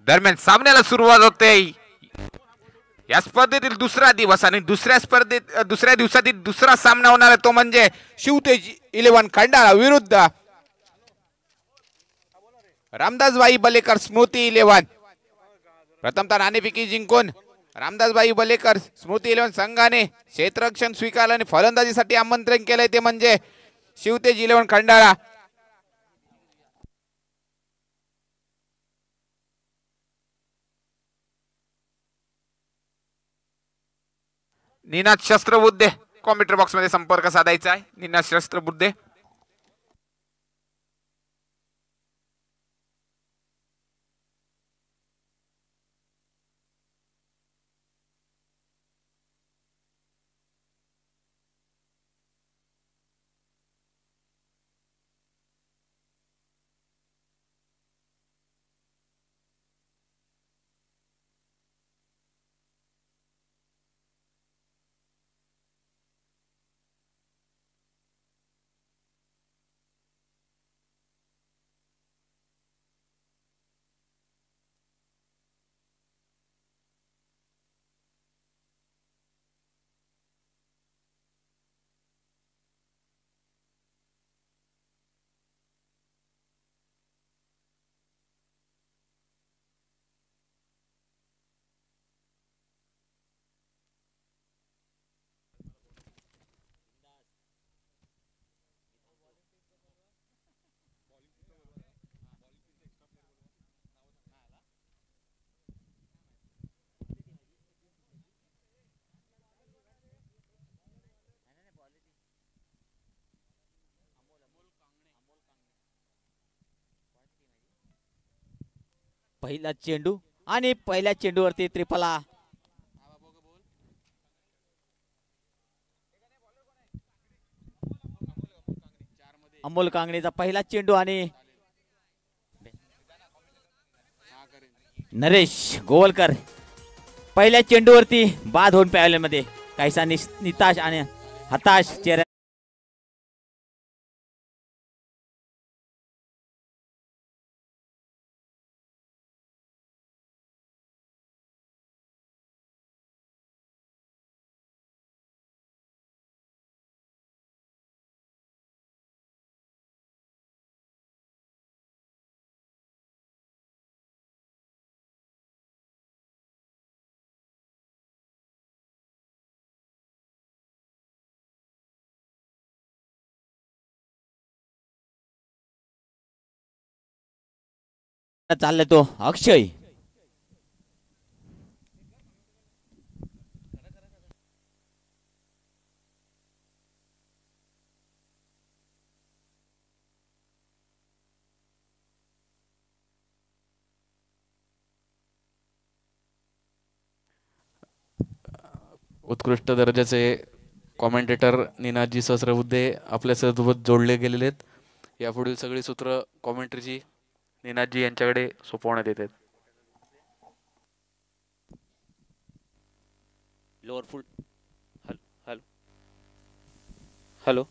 दरम्यान सामन्याला सुरुवात होते या स्पर्धेतील दुसरा दिवस आणि दुसऱ्या दिवसातील दुसरा सामना होणार आहे तो म्हणजे शिवतेज 11 खंडाळा विरुद्ध रामदासबाई बलेकर स्मृती 11। प्रथमतः नाणेफेकी जिंकून रामदासबाई बलेकर स्मृती 11 संघाने क्षेत्ररक्षण स्वीकारलं आणि फलंदाजीसाठी आमंत्रण केलंय ते म्हणजे शिवतेज 11 खंडाळा। निनाद शस्त्रबुद्धे कॉम्प्युटर बॉक्स मध्ये संपर्क साधायचा आहे। निनाद शस्त्रबुद्धे पहिला चेंडू आणि पहिल्या चेंडूवरती त्रिफला। अमोल कांगणेचा पहिला चेंडू आणि नरेश गोवलकर पहिल्या चेंडूवरती बाद होऊन पॅव्हलियनमध्ये काहीसा निताश आणि हताश चेहरा। चाललाय तो अक्षय। उत्कृष्ट दर्जाचे कॉमेंटेटर निनादजी सहस्रबुद्धे आपल्यासोबत जोडले गेलेले आहेत। यापुढील सगळी सूत्र कॉमेंट्रीची निनादजी यांच्याकडे सोपवण्यात येतात। Lower full hello hello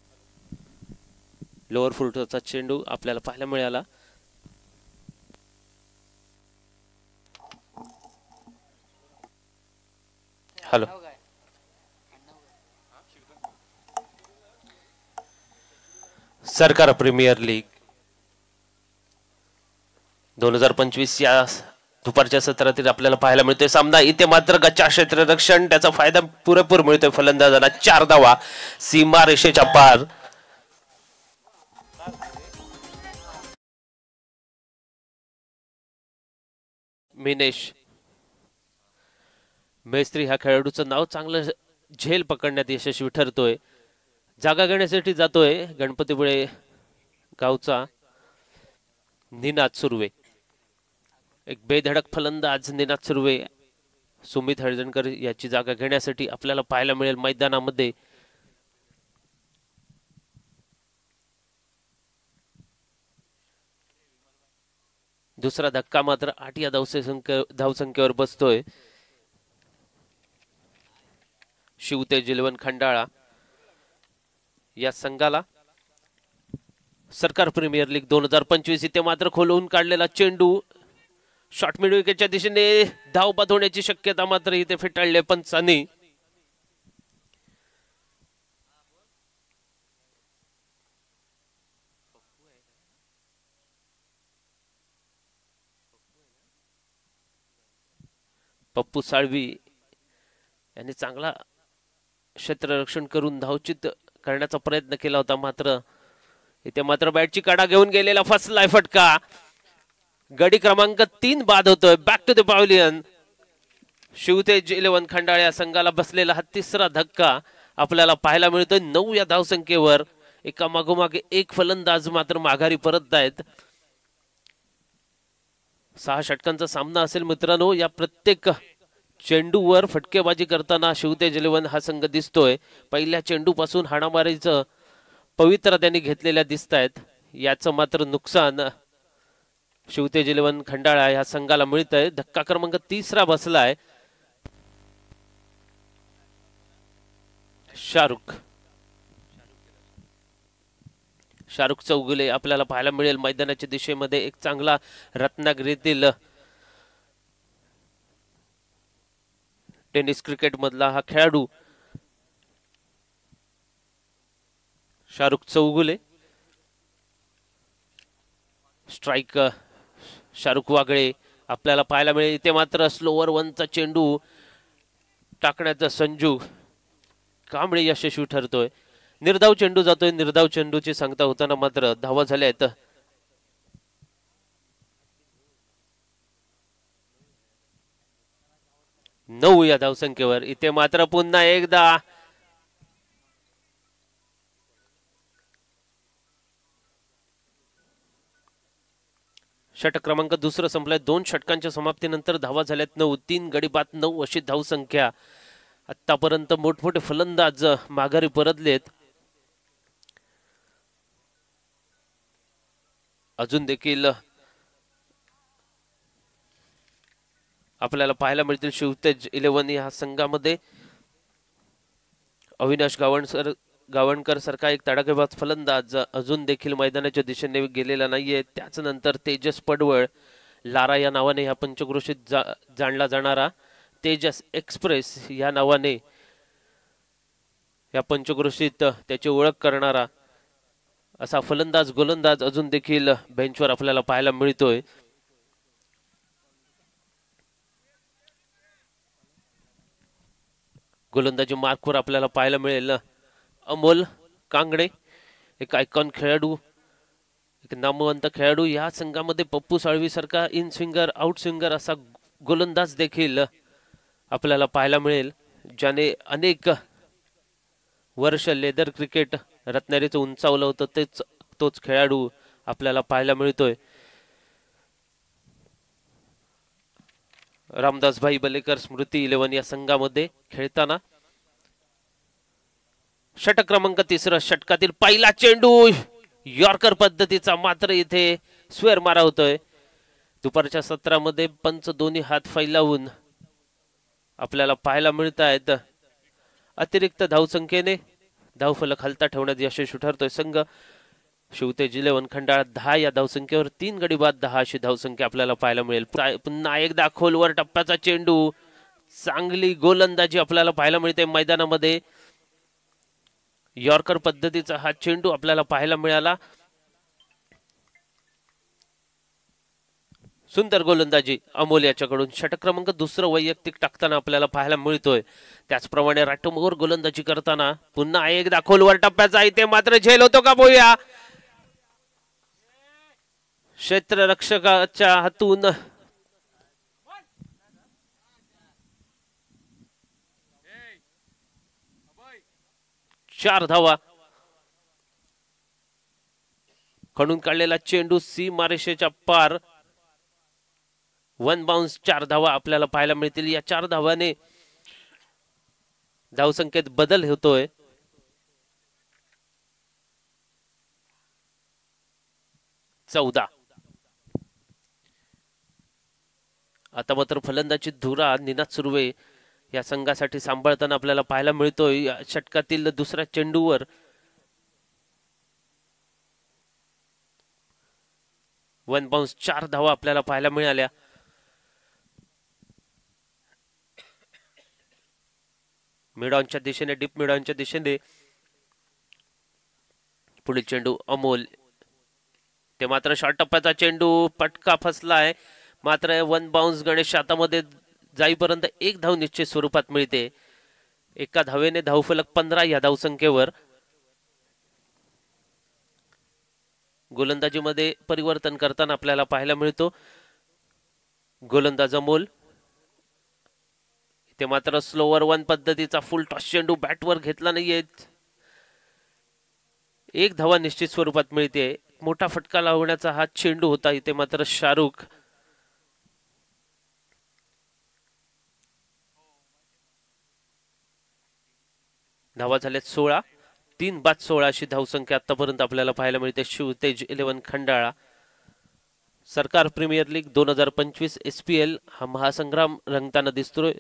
lower फुलचा चेंडू आपल्याला पाहायला मिळाला। हॅलो सरकार प्रीमियर लीग 2025 या दुपारच्या सत्रातील आपल्याला पाहायला मिळतोय सामना। इथे मात्र गच्चा क्षेत्ररक्षण त्याचा फायदा पुरेपूर मिळतोय फलंदाजांना। 4 धावा सीमा रेषेच्या पार। मिनेश मेस्त्री ह्या खेळाडूचं नाव चांगलं झेल पकडण्यात यशस्वी ठरतोय। जागा घेण्यासाठी जातोय गणपतीपुळे गावचा निनाद सुर्वे। एक बेधडक फलंदाज निनाद सुर्वे सुमित हळदणकर याची जागा घेण्यासाठी आपल्याला पाहायला मिळेल मैदानामध्ये। दुसरा धक्का मात्र 8 या धावसंख्येवर बसतोय शिवतेज 11 खंडाळा या संघाला। सरकार प्रीमियर लीग 2025 इथे मात्र खोलवून काढलेला चेंडू शॉर्ट मिड विकेटच्या दिशेने धावपात होण्याची शक्यता मात्र इथे फेटाळले पंचांनी. पप्पू साळवी यांनी चांगला क्षेत्ररक्षण करून धावचित करण्याचा प्रयत्न केला होता, मात्र इथे मात्र बॅटची काढा घेऊन गेलेला फसलाय फटका. गडी क्रमांक 3 बाद होतोय. Back to the pavilion. Shivtej 11 Khandala या संघाला बसलेला हा तिसरा धक्का आपल्याला पाहायला मिळतोय. 9 या धावसंख्येवर एका मागोमागे एक फलंदाज मात्र माघारी परत आहेत. 6 षटकांचा सामना असेल मित्रांनो. या प्रत्येक चेंडूवर फटकेबाजी करताना शिवतेज 11 हा संघ दिसतोय. पहिल्या चेंडूपासून हाणामारीचं पवित्र त्यांनी घेतलेल्या दिसत आहेत. याचं मात्र नुकसान शिवतेज 11 खंडाळा या संघाला मिळत आहे. धक्का क्रमांक 3 बसलाय. शाहरुख चौगुले आपल्याला पाहायला मिळेल मैदानाच्या दिशेमध्ये. एक चांगला रत्नागिरीतील टेनिस क्रिकेट मधला हा खेळाडू शाहरुख चौगुले. स्ट्राईक शाहरुख वागळे आपल्याला पाहायला मिळेल. इथे मात्र स्लोवर 1चा चेंडू टाकण्याचा संजू कांबळे यशस्वी ठरतोय. निर्धाव चेंडू जातोय. निर्धाव चेंडूची सांगता होताना मात्र धावा झाल्या आहेत. 9 या धावसंख्येवर. इथे मात्र पुन्हा एकदा षटक क्रमांक 2 संपलाय. 2 षटकांच्या समाप्तीनंतर धावा झाल्यात 9. 3 गडी बाद 9 अशी धावसंख्या. आतापर्यंत मोठमोठे फलंदाज माघारी परतलेत. अजून देखील आपल्याला पाहायला मिळतील शिवतेज 11 या संघामध्ये अविनाश गावणकर सारखा एक तडाखेबाज फलंदाज अजून देखील मैदानाच्या दिशेने गेलेला नाहीये. त्याच नंतर तेजस पडवळ लारा या नावाने ह्या पंचक्रोशीत जाणला जाणारा तेजस एक्सप्रेस या नावाने या पंचक्रोशीत त्याची ओळख करणारा असा फलंदाज गोलंदाज अजून देखील बेंचवर आपल्याला पाहायला मिळतोय. गोलंदाजी मार्कवर आपल्याला पाहायला मिळेल अमोल कांगडे, एक आयकॉन खेळाडू, एक नामवंत खेळाडू. या संघामध्ये पप्पू साळवी सारखा इन स्विंगर आउट स्विंगर असा गोलंदाज देखील आपल्याला पाहायला मिळेल, ज्याने अनेक वर्ष लेदर क्रिकेट रत्नागिरीचं उंचावलं होतं. तोच खेळाडू आपल्याला पाहायला मिळतोय. रामदासभाई बलेकर स्मृती 11 या संघामध्ये खेळताना. षटक क्रमांक 3 षटकातील पहिला चेंडू यॉर्कर पद्धतीचा, मात्र इथे स्वेर मारा होतोय. दुपारच्या सत्रामध्ये पंच दोन्ही हात फैलावून आपल्याला पाहायला मिळत आहेत. अतिरिक्त धावसंख्येने धावफलक हलता ठेवण्यात यशस्वी ठरतोय संघ शिवतेज 11 खंडाळा. 10 या धावसंख्येवर 3 गडी बाद 10 अशी धावसंख्या आपल्याला पाहायला मिळेल. पुन्हा एकदा खोलवर टप्प्याचा चेंडू, चांगली गोलंदाजी आपल्याला पाहायला मिळते मैदानामध्ये. यॉर्कर पद्धतीचा हा चेंडू आपल्याला पाहायला मिळाला. सुंदर गोलंदाजी अमोल याच्याकडून. षटक क्रमांक 2 वैयक्तिक टाकताना आपल्याला पाहायला मिळतोय. त्याचप्रमाणे राठोमोर गोलंदाजी करताना पुन्हा एकदा खोलवर टप्प्याचा, इथे मात्र झेल होतो का बोया. क्षेत्ररक्षकाच्या हातून चार धावा. खणून काढलेला चेंडू सीमारेषेच्या पार. 1 बाउन्स 4 धावा आपल्याला पाहायला मिळतील. या 4 धावाने धावसंख्येत बदल होतोय. चौदा. आता मात्र फलंदाजी धुरा निनाद सुर्वे या संघासाठी सांभाळताना आपल्याला पाहायला मिळतोय. या षटकातील दुसऱ्या चेंडूवर 1 बाउन्स 4 धावा आपल्याला पाहायला मिळाल्या. मिडॉनच्या दिशेने, डीप मिडॉनच्या दिशेने पुढील चेंडू अमोल, ते मात्र शॉर्ट टप्प्याचा चेंडू, पटका फसलाय, मात्र वन बाउन्स गणेश हातामध्ये जाईपर्यंत एक धाव निश्चित स्वरूपात मिळते. एका धावेने धावफलक 15 या धावसंख्येवर. गोलंदाजीमध्ये परिवर्तन करताना आपल्याला पाहायला मिळतो गोलंदाज अमोल. ते मात्र स्लोवर वन पद्धतीचा फुल टॉस चेंडू बॅटवर घेतला नाहीये, एक धावा निश्चित स्वरूपात मिळते. मोठा फटका लावण्याचा हा चेंडू होता, इथे मात्र शाहरुख धावा झाल्यात 16, 3 बाद 16 अशी धावसंख्या आतापर्यंत आपल्याला पाहायला मिळते. शिवतेज 11 खंडाळा. सरकार प्रीमियर लीग 2025 SPL हा महासंग्राम रंगताना दिसतोय.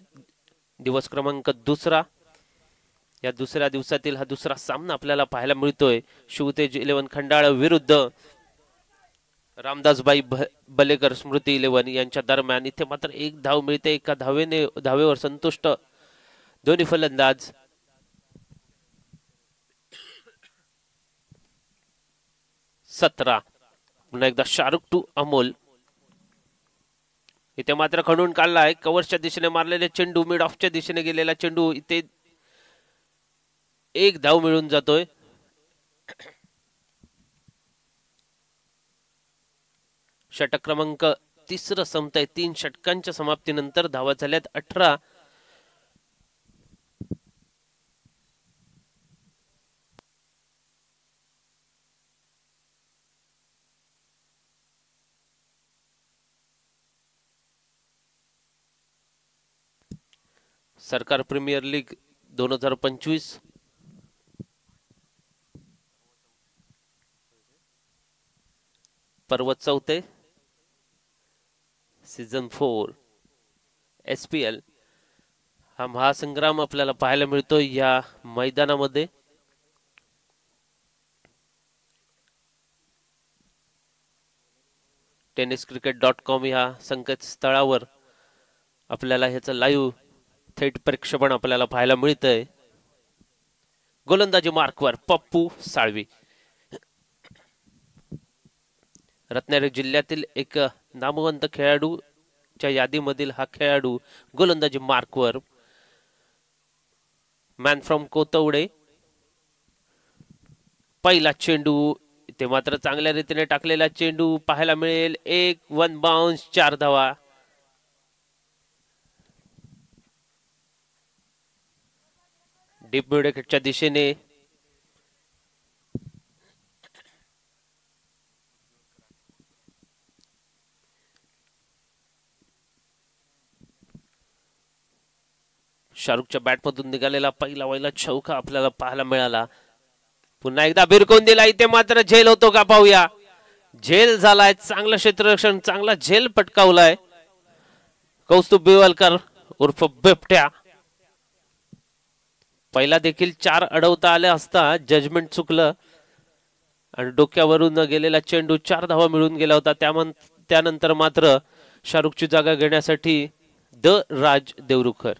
दिवस क्रमांक 2. या दुसऱ्या दिवसातील हा दुसरा सामना आपल्याला पाहायला मिळतोय. शिवतेज 11 खंडाळा विरुद्ध रामदासबाई बलेकर स्मृती 11 यांच्या दरम्यान. इथे मात्र एक धाव मिळते, एका धावेवर संतुष्ट दोन्ही फलंदाज. सतरा. पुन्हा एकदा शाहरुख टू अमोल. इथे मात्र खणून काढलाय, कव्हरच्या दिशेने मारलेले चेंडू, मिड ऑफच्या दिशेने गेलेला चेंडू, इथे एक धाव मिळून जातोय. षटक क्रमांक 3 संपताय. 3 षटकांच्या समाप्तीनंतर धावा झाल्यात 18. सरकार प्रीमियर लीग 2025 पर्व 4 सीझन 4 SPL हा महासंग्राम आपल्याला पाहायला मिळतो या मैदानामध्ये. tenniscricket.com या संकेतस्थळावर आपल्याला ह्याचं लाईव्ह थेट प्रक्षेपण आपल्याला पाहायला मिळतंय. गोलंदाजी मार्कवर पप्पू साळवी. रत्नागिरी जिल्ह्यातील एक नामवंत खेळाडूच्या यादीमधील हा खेळाडू गोलंदाजी मार्कवर. Man from कोतवडे. पहिला चेंडू, ते मात्र चांगल्या रीतीने टाकलेला चेंडू पाहायला मिळेल. एक वन बाउन्स, 4 धावा. डीप मिडविकेटच्या दिशेने शाहरुखच्या बॅटमधून निघालेला पहिला चौका आपल्याला पाहायला मिळाला. पुन्हा एकदा बिरकून दिला, इथे मात्र झेल होतो का पाहूया. झेल झालाय, चांगलं क्षेत्ररक्षण, चांगला झेल पटकावलाय कौस्तुभ बिवलकर उर्फ बिबट्या. पहिला देखील 4 अडवता आले असता जजमेंट चुकलं आणि डोक्यावरून गेलेला चेंडू 4 धावा मिळून गेला होता. त्यानंतर मात्र शाहरुखची जागा घेण्यासाठी द राज देवरुखर.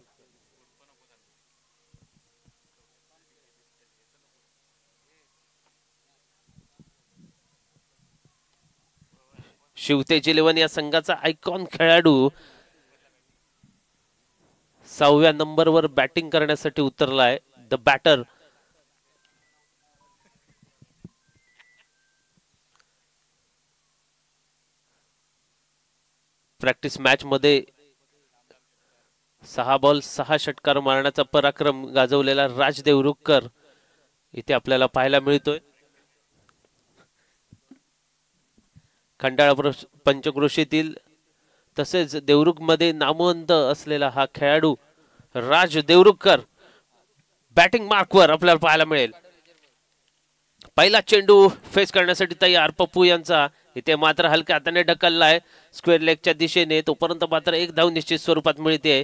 शिवतेज 11 या संघाचा आयकॉन खेळाडू 6व्या नंबरवर बॅटिंग करण्यासाठी उतरलाय. The batter. प्रॅक्टिस मॅच मध्ये 6 बॉल 6 षटकार मारण्याचा पराक्रम गाजवलेला राज देवरुखकर इथे आपल्याला पाहायला मिळतोय. खंडाळा पंचक्रोशीतील तसेच देवरुख मध्ये नामवंत असलेला हा खेळाडू राज देवरुखकर बॅटिंग मार्कवर आपल्याला पाहायला मिळेल. पहिला चेंडू फेस करण्यासाठी तयार पप्पू यांचा. इथे मात्र हलक्या हाताने ढकललाय स्क्वेअर लेगच्या दिशेने. तोपर्यंत मात्र एक धाव निश्चित स्वरूपात मिळते.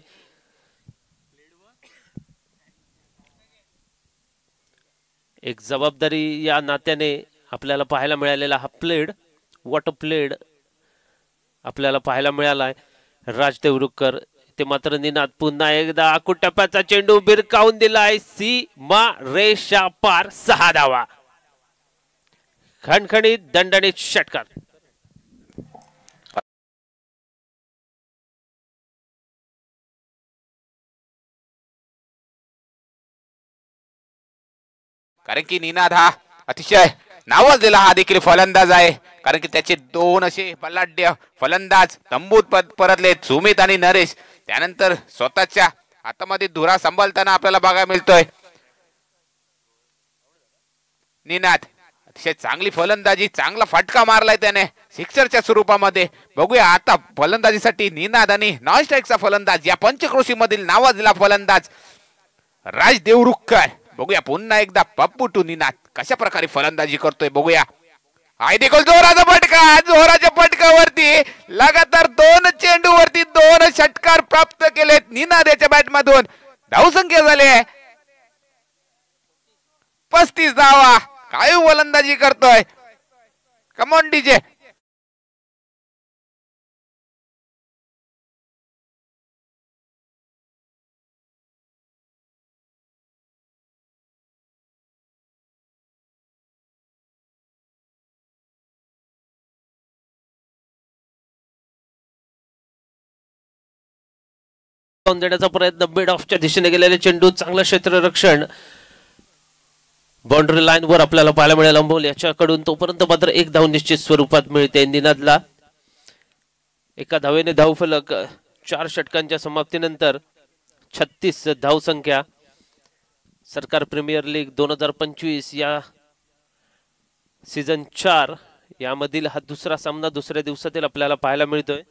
एक जबाबदारी या नात्याने आपल्याला पाहायला मिळालेला हा प्लेड, वॉटर प्लेड आपल्याला पाहायला मिळालाय. राज देवरुखकर इथे मात्र निनाद पुन्हा एकदा आकुट टप्प्याचा चेंडू भिरकावून दिलाय सीमा रेषा पार 6 धावा. खणखणीत दणदणीत षटकार. कारण की निनाद हा अतिशय नावाजलेला हा देखील फलंदाज आहे. कारण की त्याचे 2 असे बलाढ्य फलंदाज तंबूत परतले, सुमित आणि नरेश. त्यानंतर स्वतःच्या हातामध्ये धुरा सांभाळताना आपल्याला बघायला मिळतोय निनाद. अतिशय चांगली फलंदाजी, चांगला फटका मारलाय त्याने सिक्सरच्या स्वरूपामध्ये. बघूया आता फलंदाजीसाठी निनाद आणि नॉन स्ट्राईकचा फलंदाज, या पंचक्रोशी मधील नावाजलेला फलंदाज राज देवरुखकर. बघूया पुन्हा एकदा पप्पू टू निनाद कशा प्रकारे फलंदाजी करतोय बघूया. आई देखील जोराचा फटका, जोराच्या फटकावरती लगातार 2 चेंडूवरती 2 षटकार प्राप्त केलेत निनाद याच्या बॅटमधून. धावसंख्या झाली 35 धावा. काय फलंदाजी करतोय, कम ऑन डीजे. देण्याचा प्रयत्न, मिड ऑफच्या दिशेने गेलेले चेंडू, चांगलं क्षेत्ररक्षण. बाउंड्री लाईन वर आपल्याला पाहायला मिळेल अंबोल याच्याकडून. तोपर्यंत मात्र 1 धाव निश्चित स्वरूपात मिळते निनादला. 1 धावेने धावफलक. 4 षटकांच्या समाप्तीनंतर 36 धावसंख्या. सरकार प्रीमियर लीग 2025 या सीझन 4 यामधील हा दुसरा सामना दुसऱ्या दिवसातील आपल्याला पाहायला मिळतोय.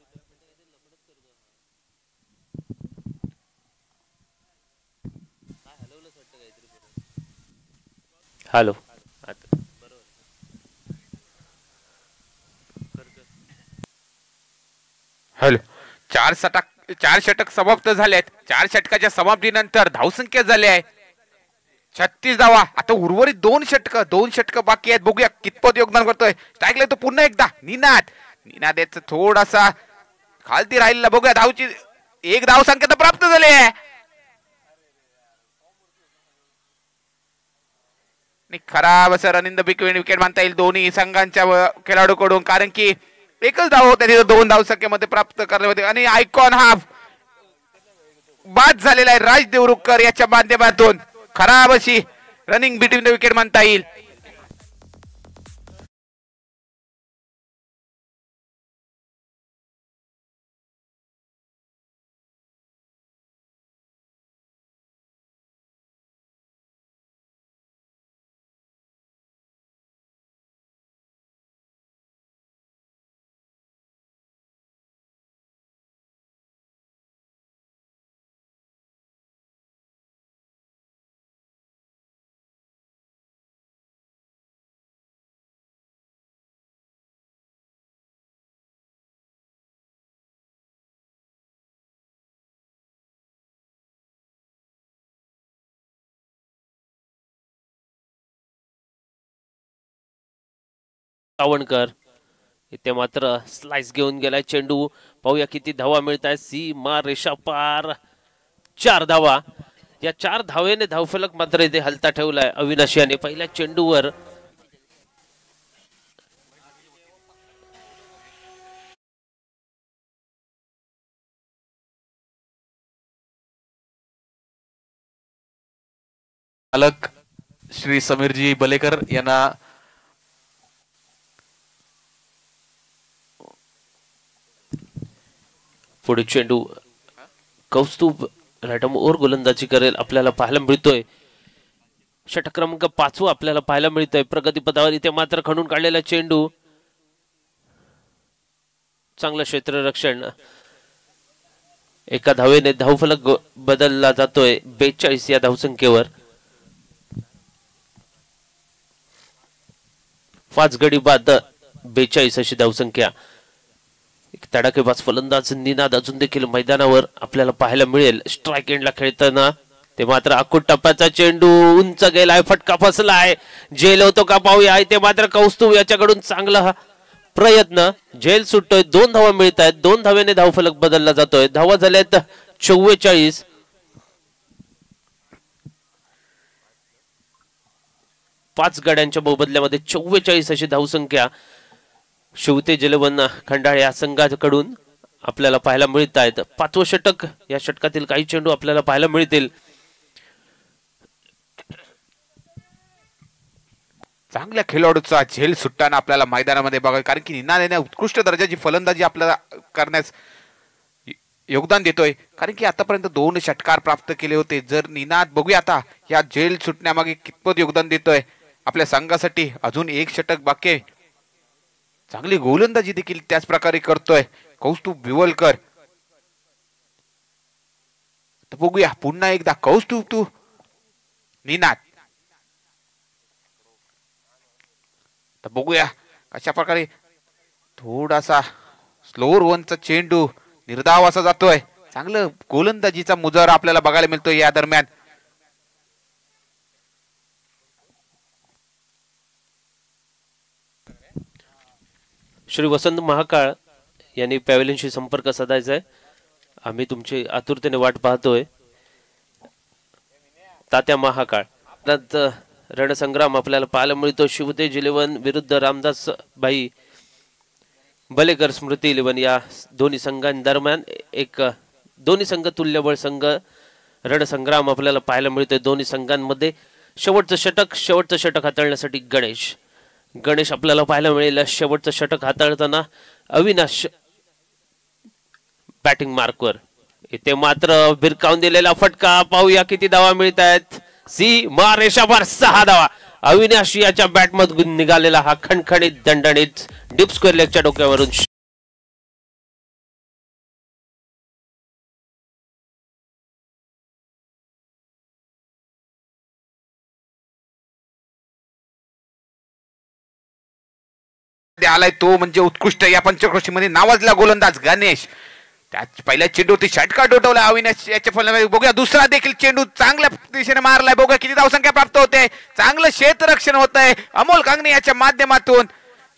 Hello, hello. 4 षटक समाप्त झालेत. 4 षटकाच्या समाप्तीनंतर धावसंख्या झाली आहे 36 धावा. आता उर्वरित 2 षटक बाकी आहेत. बघूया कितपत योगदान करतोय. स्ट्राईकला तो पुन्हा एकदा निनाद. निनाद याचं थोडासा खालती राहिलेला. बघूया धावची 1 धावसंख्या तर प्राप्त झाली आहे. खराब असं run in the between wicket म्हणता येईल दोन्ही संघांच्या खेळाडूकडून. कारण की 1च धाव होत्या तिथं 2 धावसंख्येमध्ये प्राप्त करले होते. आणि आयकॉन हा बाद झालेला आहे राज देवरुखकर याच्या माध्यमातून. खराब अशी रनिंग बिटवीन द विकेट म्हणता येईल. सावणकर इथे मात्र स्लाइस घेऊन गेलाय चेंडू. पाहूया किती धावा मिळत आहे. सीमा रेषा पार 4 धावा. या 4 धावेने धावफलक मात्र इथे हलता ठेवलाय अविनाश याने. पहिल्या चेंडूवर मालक श्री समीरजी बलेकर यांना पुढे चेंडू कौस्तुभ रॅटम ओर गोलंदाजी करेल आपल्याला पाहायला मिळतोय. षटक क्रमांक 5 आपल्याला पाहायला मिळतोय प्रगतीपथावर. इथे मात्र खणून काढलेला चेंडू, चांगलं क्षेत्ररक्षण. 1 धावेने धावफलक बदलला जातोय 42 या धावसंख्येवर. 5 गडी बाद 42 अशी धावसंख्या. एक तडाखेबाज फलंदाज निनाद अजून देखील मैदानावर आपल्याला पाहायला मिळेल स्ट्राईक एंडला खेळताना. ते मात्र आकुट टप्प्याचा चेंडू उंच गेलाय, फटका फसलाय, झेल होतो का पाहूया. ते मात्र कौस्तुभ याच्याकडून चांगला प्रयत्न, झेल सुटतोय, 2 धावा मिळत आहेत, 2 धाव्याने धावफलक बदलला जातोय. धावा झाल्यात 44. 5 गाड्यांच्या मोबदल्यामध्ये 44 अशी धावसंख्या शिवतेज 11 खंडाळे या संघाकडून आपल्याला पाहायला मिळत आहेत. 5वं षटक, या षटकातील काही चेंडू आपल्याला पाहायला मिळतील. चांगल्या खेळाडूचा झेल सुटताना आपल्याला मैदानामध्ये बघा, कारण की निनाद उत्कृष्ट दर्जाची फलंदाजी आपल्याला करण्यास योगदान देतोय. कारण की आतापर्यंत 2 षटकार प्राप्त केले होते. जर निनाद बघूया आता या झेल सुटण्यामागे कितपत योगदान देतोय आपल्या संघासाठी. अजून 1 षटक बाकी आहे. चांगली गोलंदाजी देखील त्याच प्रकारे करतोय कौस्तुभ बिवलकर. तर बघूया पुन्हा एकदा कौस्तुभ निनाद. तर बघूया कशा प्रकारे थोडासा स्लोअर वनचा चेंडू निर्धाव असा जातोय. चांगलं गोलंदाजीचा मुजरा आपल्याला बघायला मिळतोय या दरम्यान. श्री वसंत महाकाळ यांनी पॅव्हलियनशी संपर्क साधायचा आहे. आम्ही तुमची आतुरतेने वाट पाहतोय. तात्या महाकाळ. रणसंग्राम आपल्याला पाहायला मिळतो. शिवतेज 11 विरुद्ध रामदास भाई बलेकर स्मृती 11 या दोन्ही संघांदरम्यान एक दोन्ही संघ तुल्यबळ संघ रणसंग्राम आपल्याला पाहायला मिळतोय. दोन्ही संघांमध्ये शेवटचं षटक हाताळण्यासाठी गणेश आपल्याला पाहायला मिळेल. शेवटचं षटक हाताळताना अविनाश बॅटिंग मार्कवर. इथे मात्र भिरकावून दिलेला फटका. पाहूया किती धावा मिळत आहेत. रेषाभर 6 धावा. अविनाश याच्या बॅटमधून निघालेला हा खणखणीत दणदणीत डीप स्क्वेअर लेगच्या डोक्यावरून आलाय तो म्हणजे उत्कृष्ट या पंचक्रोशीमध्ये नावाजला गोलंदाज गणेश. त्याच पहिल्या चेंडूवरती षटकार डोठवला अविनाश याच्या फलंदाजी. बघूया दुसरा देखील चेंडू चांगल्या दिशेने मारलाय. बघूया किती धावसंख्या प्राप्त होते. चांगलं क्षेत्ररक्षण होत आहे अमोल कांगणे याच्या माध्यमातून.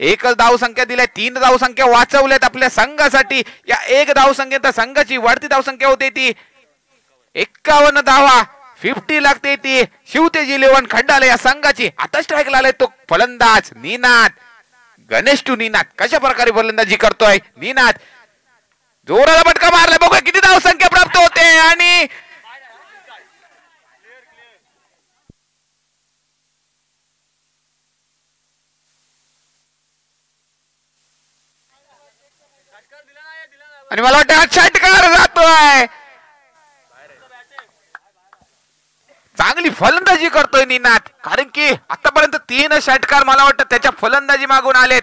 1 धावसंख्या दिलाय, 3 धावसंख्या वाचवल्यात आपल्या संघासाठी. या 1 धावसंख्येत संघाची वाढती धावसंख्या होते ती 51 धावा. 50 लागते ती शिवतेज 11 खंडाला या संघाची. आता स्ट्राईकला आलाय तो फलंदाज निनाद. गणेश टू निनाद. कशा प्रकारे फलंदाजी करतोय निनाद. जोराला फटका मारलाय. बघूया किती धावसंख्या प्राप्त होते. आणि मला वाटतं हा षटकार जातोय. चांगली फलंदाजी करतोय निनाद. कारण की आतापर्यंत 3 षटकार मला वाटतं त्याच्या फलंदाजी मागून आलेत.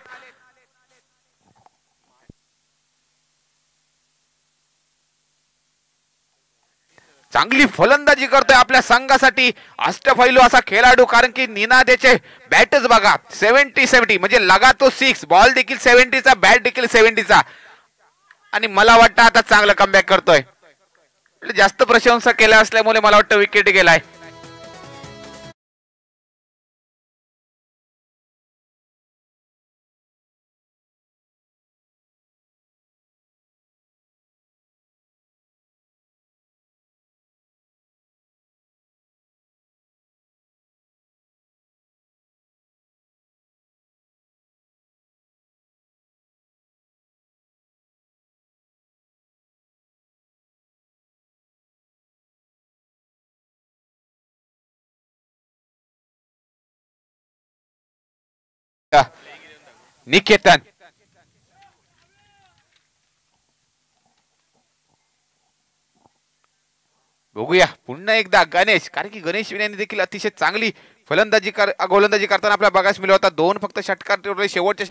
चांगली फलंदाजी करतोय आपल्या संघासाठी अष्टपैलू असा खेळाडू. कारण की निनादेचे बॅटच बघा 70 म्हणजे लगा तो 6. बॉल देखील 70चा, बॅट देखील 70चा. आणि मला वाटतं आता चांगलं कमबॅक करतोय. जास्त प्रशंसा केल्या असल्यामुळे मला वाटतं विकेट गेलाय. निकेतन. बघूया पुन्हा एकदा गणेश. कारण की गणेश यांनी देखील अतिशय चांगली गोलंदाजी करताना आपल्या बघायला मिळाला होता. 2 फक्त षटकार शेवटच्या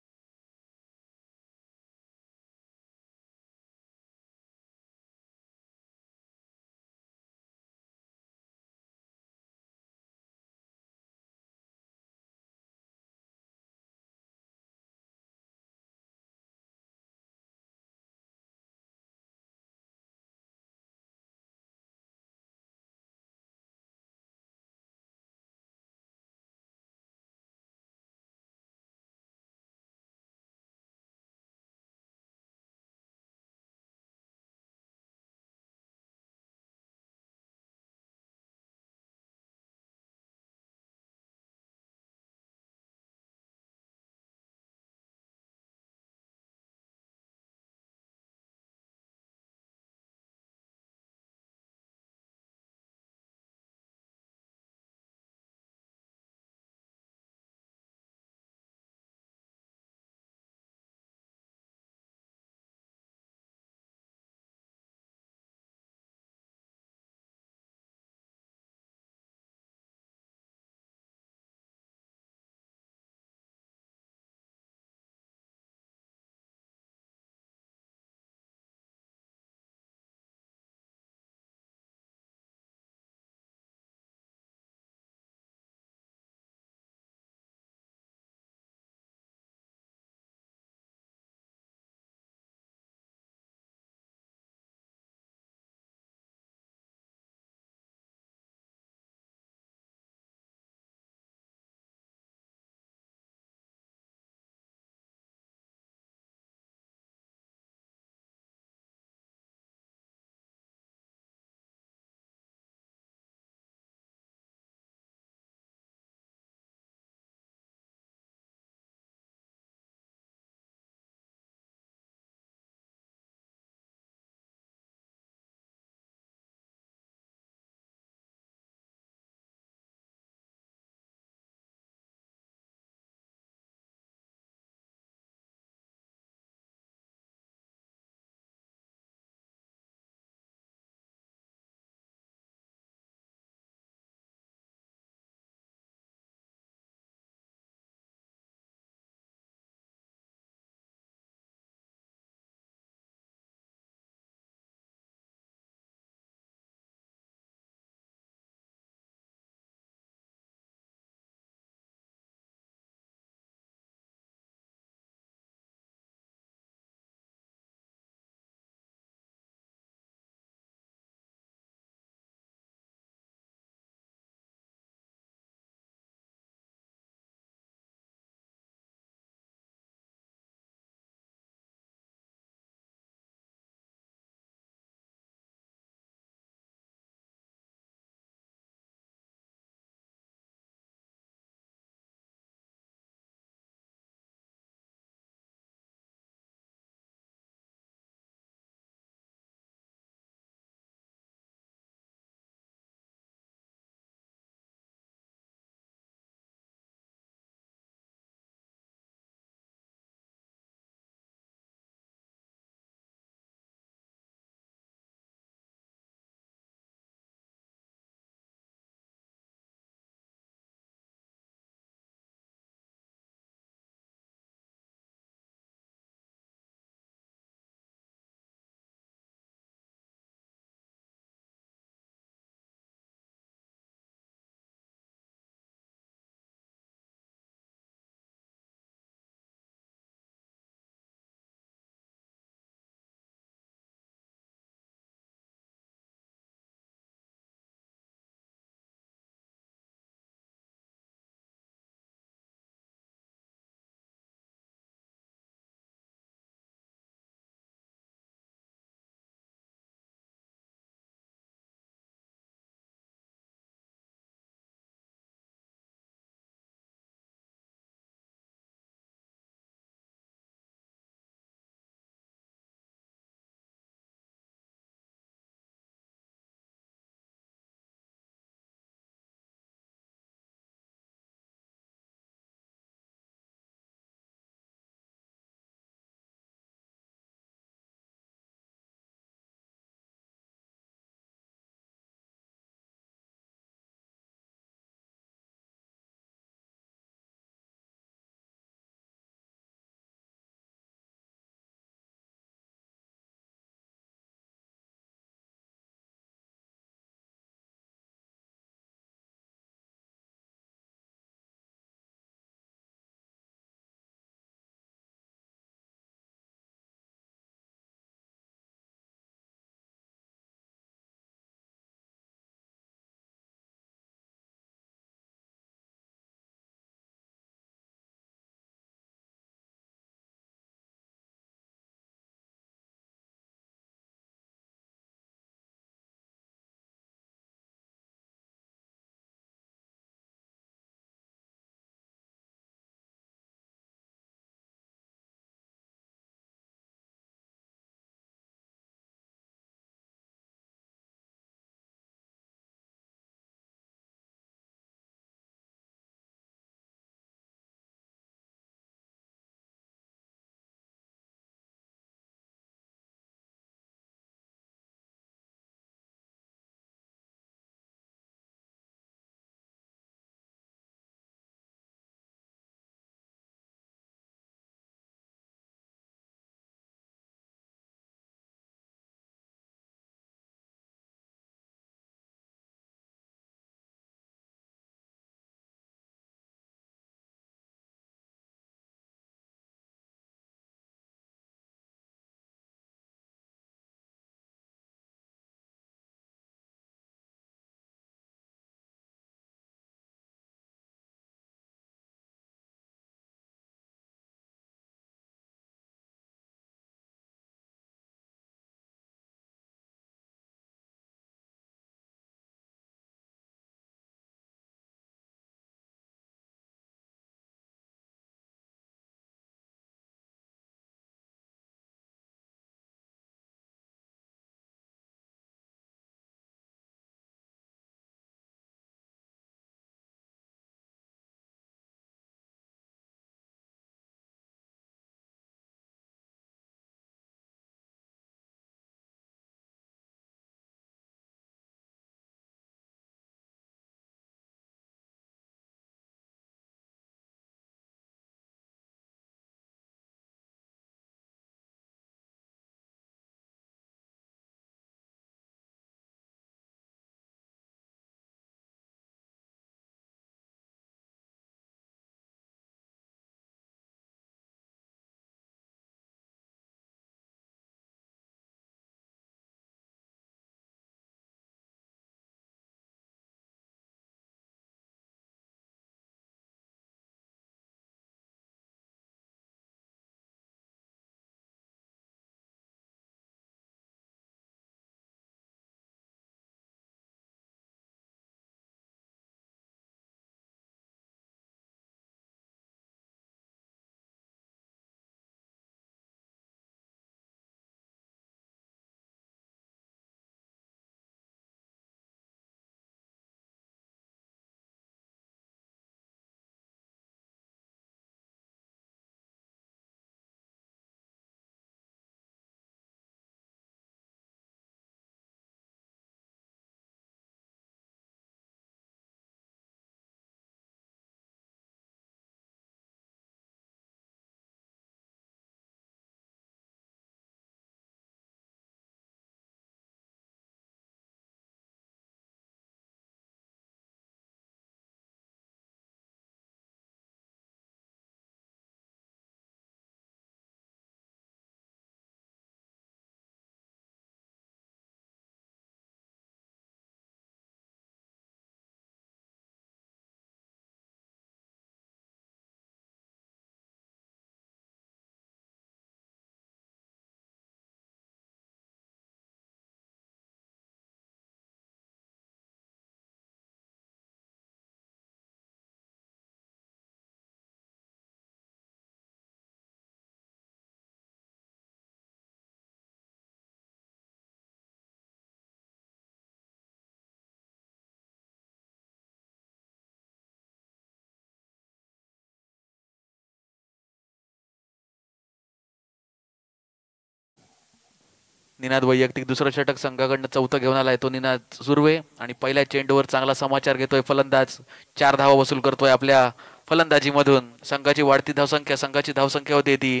निनाद वैयक्तिक दुसरं षटक संघाकडनं चौथं घेऊन आलाय तो निनाद सुर्वे आणि पहिल्या चेंडूवर चांगला समाचार घेतोय फलंदाज 4 धावा वसूल करतोय आपल्या फलंदाजीमधून संघाची वाढती धावसंख्या संघाची धावसंख्या होती ती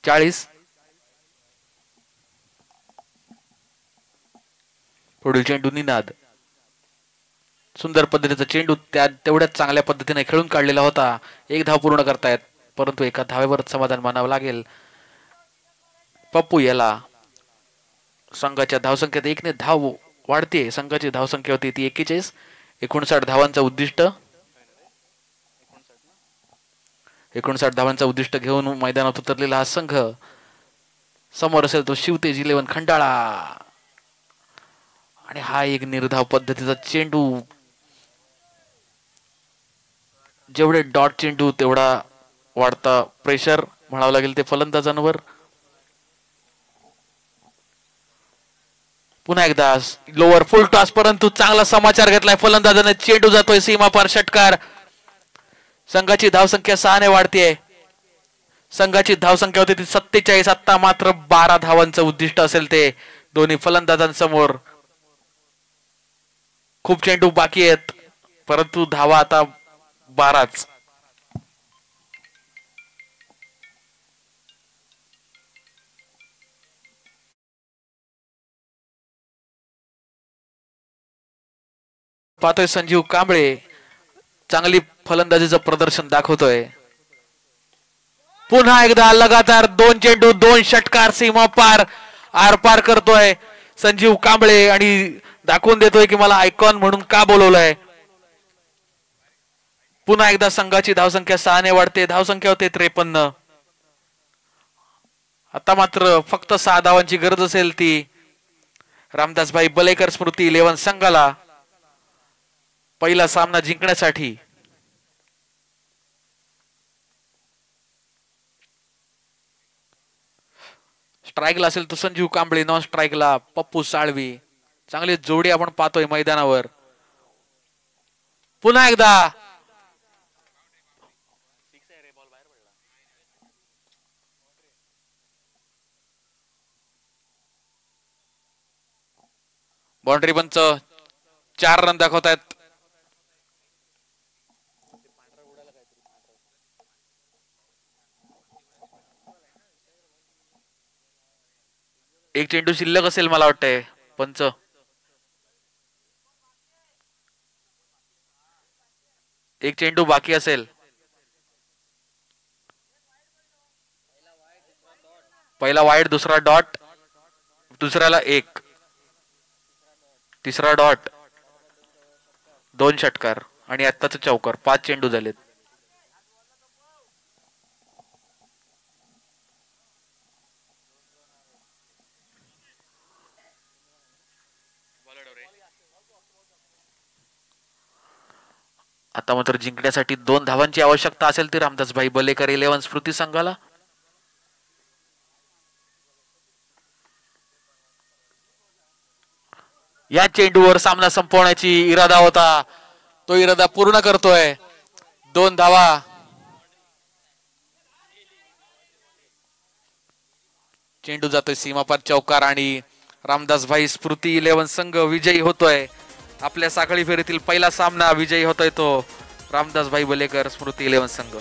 40 पुढील चेंडू निनाद सुंदर पद्धतीचा चेंडू त्या तेवढ्याच चांगल्या पद्धतीने खेळून काढलेला होता 1 धाव पूर्ण करतायत परंतु एका धावेवर समाधान मानावं लागेल पप्पू याला संघाच्या धावसंख्येत 1 ने धाव वाढते संघाची धावसंख्या होती ती 41 59 धावांचं उद्दिष्ट 59 धावांचं उद्दिष्ट घेऊन मैदानात उतरलेला हा संघ समोर असेल तो शिवतेज 11 खंडाळा आणि हा एक निर्धाव पद्धतीचा चेंडू जेवढे डॉट चेंडू तेवढा वाढता प्रेशर म्हणावं लागेल ते फलंदाजांवर पुन्हा एकदा लोअर फुल टॉस परंतु चांगला समाचार घेतलाय फलंदाजाने चेंडू जातोय सीमापार षटकार संघाची धावसंख्या 6 ने वाढतीये संघाची धावसंख्या होती ती 47 आता मात्र 12 धावांचं उद्दिष्ट असेल ते दोन्ही फलंदाजांसमोर खूप चेंडू बाकी आहेत परंतु धावा आता 12च पाहतोय संजीव कांबळे चांगली फलंदाजीचं प्रदर्शन दाखवतोय पुन्हा एकदा लगातार 2 चेंडू 2 षटकार सीमा पार आर पार करतोय संजीव कांबळे आणि दाखवून देतोय की मला आयकॉन म्हणून का बोलवलंय पुन्हा एकदा संघाची धावसंख्या 6 ने वाढते धावसंख्या होते 53 आता मात्र फक्त 6 धावांची गरज असेल ती रामदासभाई बलेकर स्मृती 11 संघाला पहिला सामना जिंकण्यासाठी स्ट्राईकला असेल तो संजीव कांबळे नॉन स्ट्राईकला पप्पू साळवी चांगली जोडी आपण पाहतोय मैदानावर पुन्हा एकदा बाउंड्री पंच 4 रन दाखवतायत एक चेंडू शिल्लक असेल मला वाटतंय पंच एक चेंडू बाकी असेल पहिला वाईड दुसरा डॉट दुसऱ्याला 1 तिसरा डॉट 2 षटकार आणि आत्ताच चौकार 5 चेंडू झालेत आता मात्र जिंकण्यासाठी 2 धावांची आवश्यकता असेल ती रामदासभाई बलेकर 11 स्मृती संघाला या चेंडूवर सामना संपवण्याची इरादा होता तो इरादा पूर्ण करतोय 2 धावा चेंडू जातोय सीमापार चौकार आणि रामदासभाई स्मृती 11 संघ विजयी होतोय आपल्या साखळी फेरीतील पहिला सामना विजयी होतोय तो रामदासभाई बलेकर स्मृती 11 संघ